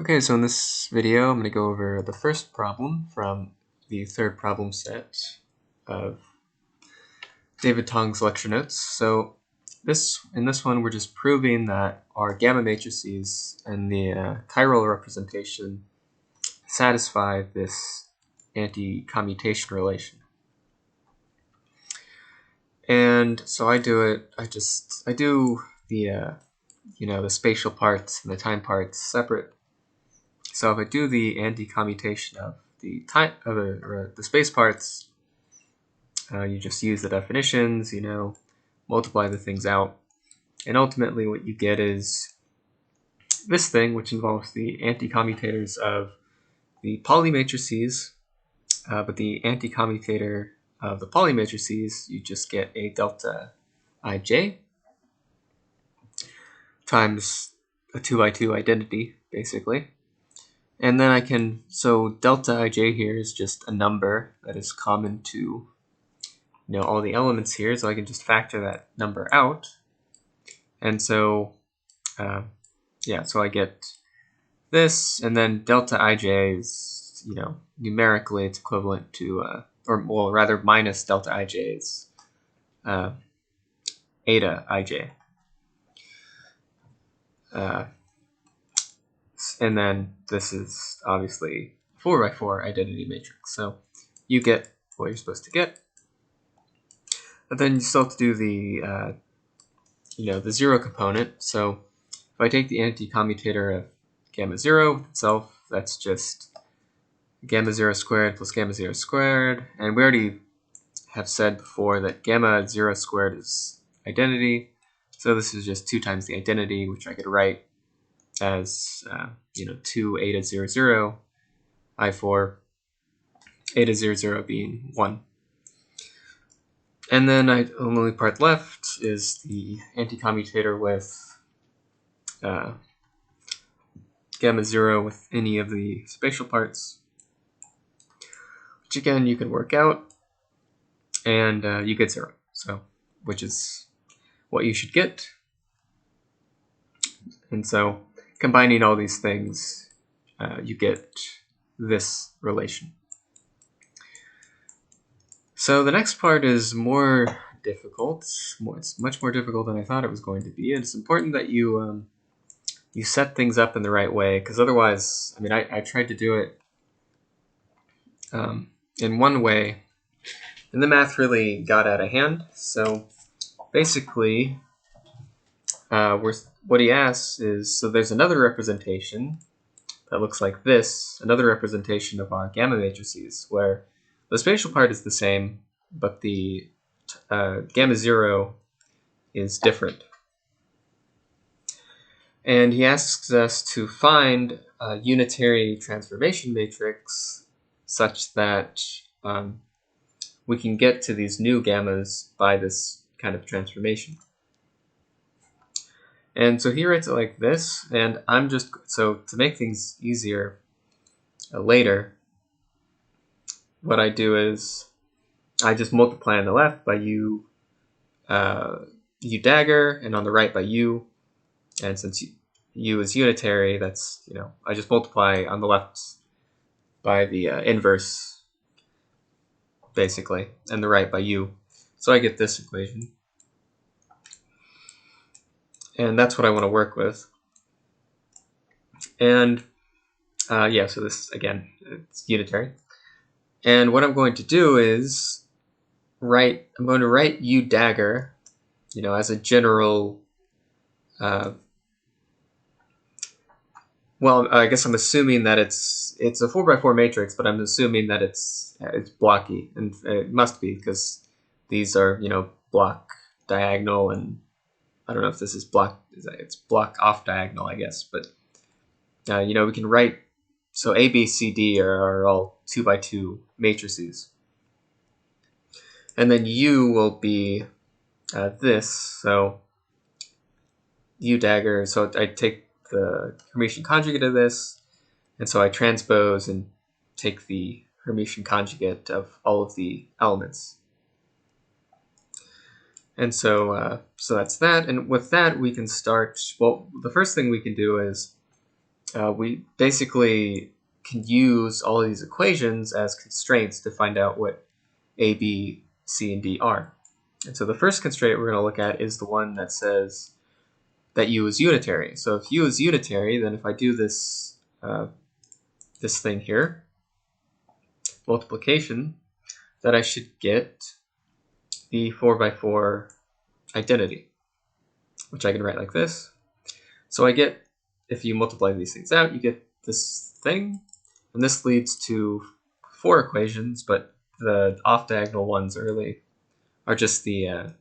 Okay, so in this video, I'm going to go over the first problem from the third problem set of David Tong's lecture notes. So in this one, we're just proving that our gamma matrices and the chiral representation satisfy this anti-commutation relation. And so I do it. I do the the spatial parts and the time parts separate. So if I do the anti-commutation of the time of the space parts, you just use the definitions, multiply the things out, and ultimately what you get is this thing, which involves the anti-commutators of the Pauli matrices, but the anti-commutator of the Pauli matrices, you just get a delta ij times a 2x2 identity, basically. And then so delta ij here is just a number that is common to all the elements here, so I can just factor that number out. And so, so I get this, and then delta ij is, numerically it's equivalent to, or rather minus delta ij is eta ij. And then this is obviously 4x4 identity matrix. So you get what you're supposed to get. But then you still have to do the, the zero component. So if I take the anti-commutator of gamma 0 itself, that's just gamma 0 squared plus gamma 0 squared. And we already have said before that gamma 0 squared is identity. So this is just 2 times the identity, which I could write as 2 eta 0 0 I4 eta 0 0 being 1. And then the only part left is the anti-commutator with gamma 0 with any of the spatial parts, which again you can work out, and you get 0. So, which is what you should get. And so, combining all these things, you get this relation. So the next part is more difficult. It's much more difficult than I thought it was going to be. And it's important that you you set things up in the right way, because otherwise, I tried to do it in one way, and the math really got out of hand. So basically, what he asks is, so there's another representation that looks like this, another representation of our gamma matrices, where the spatial part is the same, but the gamma 0 is different. And he asks us to find a unitary transformation matrix such that we can get to these new gammas by this kind of transformation. And so he writes it like this, and so to make things easier later, what I do is I just multiply on the left by u dagger, and on the right by u. And since u is unitary, that's, I just multiply on the left by the inverse, basically, and the right by u. So I get this equation. And that's what I want to work with. And so this, again, it's unitary. And what I'm going to do is I'm going to write u dagger, as a general, well, I guess I'm assuming that it's a 4x4 matrix, but I'm assuming that it's blocky, and it must be, because these are, block diagonal, and I don't know if this is it's block off diagonal, I guess, but we can write, so A, B, C, D are all 2x2 matrices. And then U will be this, so U dagger, so I take the Hermitian conjugate of this, and so I transpose and take the Hermitian conjugate of all of the elements. And so that's that, and with that we can start, well, the first thing we can do is we basically can use all of these equations as constraints to find out what A, B, C, and D are. And so the first constraint we're going to look at is the one that says that U is unitary. So if U is unitary, then if I do this this thing here, multiplication, that I should get the 4x4 identity, which I can write like this. So I get, if you multiply these things out, you get this thing, and this leads to 4 equations, but the off-diagonal ones are just the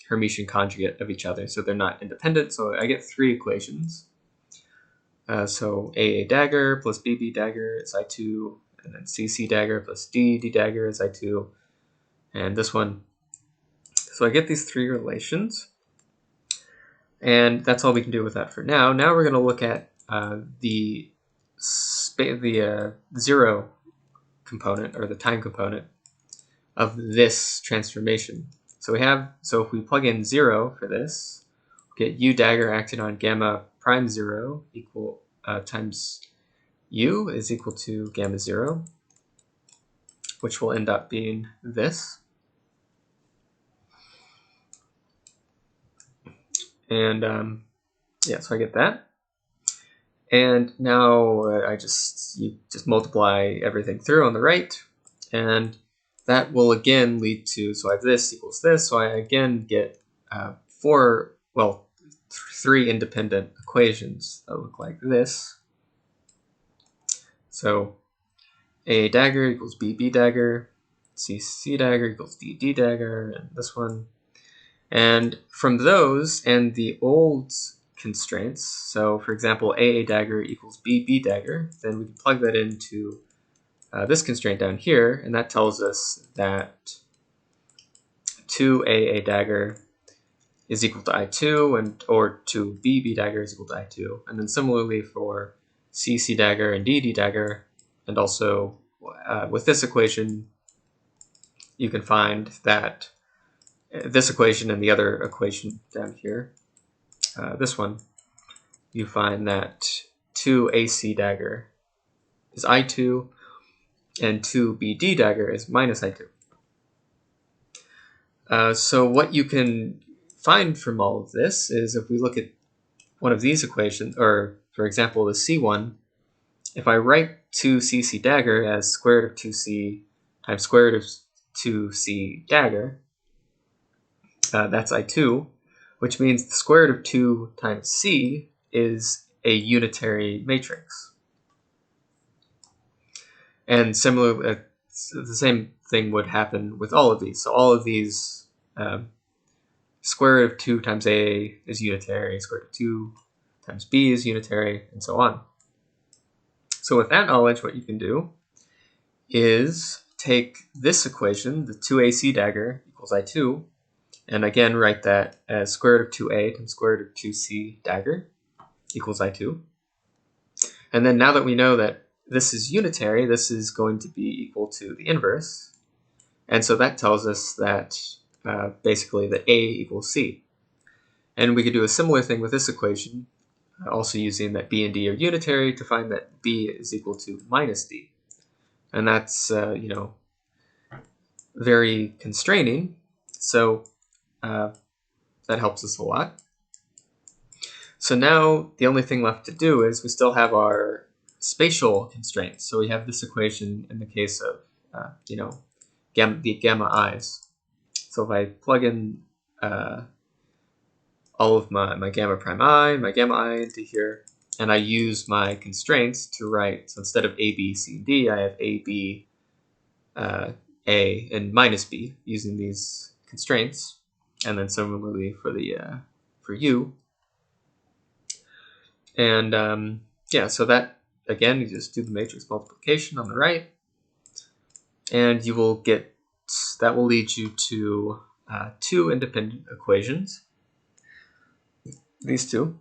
Hermitian conjugate of each other, so they're not independent, so I get 3 equations. So AA dagger plus BB dagger is I2, and then CC dagger plus DD dagger is I2, and this one. So I get these 3 relations, and that's all we can do with that for now. Now we're going to look at the zero component, or the time component, of this transformation. So if we plug in 0 for this, we'll get U dagger acting on gamma prime 0 equal times U is equal to gamma 0, which will end up being this. And yeah, so I get that. And now you just multiply everything through on the right, and that will again lead to, so I have this equals this, so I again get 3 independent equations that look like this. So A dagger equals BB dagger, CC dagger equals DD dagger, and this one. And from those and the old constraints, so for example, AA dagger equals BB dagger, then we can plug that into this constraint down here, and that tells us that 2AA dagger is equal to I2, or 2BB dagger is equal to I2. And then similarly for CC dagger and DD dagger, and also with this equation, you can find that this equation and the other equation down here, this one, you find that 2AC dagger is I2 and 2BD dagger is minus I2. So what you can find from all of this is, if we look at one of these equations, or for example the C1, if I write 2CC dagger as square root of 2C times square root of 2C dagger, that's I2, which means the square root of 2 times C is a unitary matrix. And similarly, the same thing would happen with all of these. So all of these, square root of 2 times A is unitary, square root of 2 times B is unitary, and so on. So with that knowledge, what you can do is take this equation, the 2AC dagger equals I2, and again write that as square root of 2A times square root of 2C dagger equals I2. And then now that we know that this is unitary, this is going to be equal to the inverse. And so that tells us that basically that A equals C. And we could do a similar thing with this equation, also using that B and D are unitary, to find that B is equal to minus D. And that's, very constraining. So that helps us a lot. So now the only thing left to do is we still have our spatial constraints. So we have this equation in the case of, the gamma i's. So if I plug in all of my gamma prime I, my gamma I into here, and I use my constraints to write, so instead of A, B, C, and D, I have A, B, A, and minus B using these constraints. And then similarly for for U. And yeah, so that, again, you just do the matrix multiplication on the right, and you will get, that will lead you to 2 independent equations, these 2.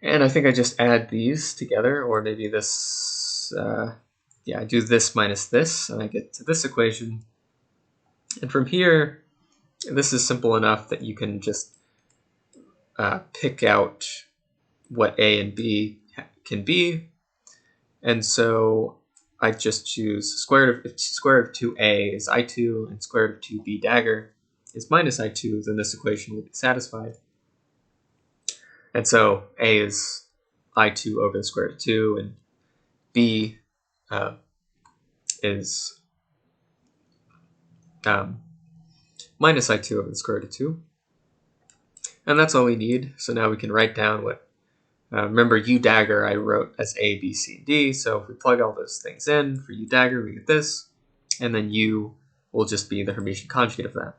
And I think I just add these together, or maybe this, yeah, I do this minus this, and I get to this equation. And from here, this is simple enough that you can just pick out what A and B can be. And so I just choose square root of 2a is I2 and square root of 2b dagger is minus I2, then this equation will be satisfied. And so A is I2 over the square root of 2, and B is minus I2 over the square root of 2. And that's all we need. So now we can write down what, remember U dagger I wrote as A, B, C, D. So if we plug all those things in for U dagger, we get this. And then U will just be the Hermitian conjugate of that.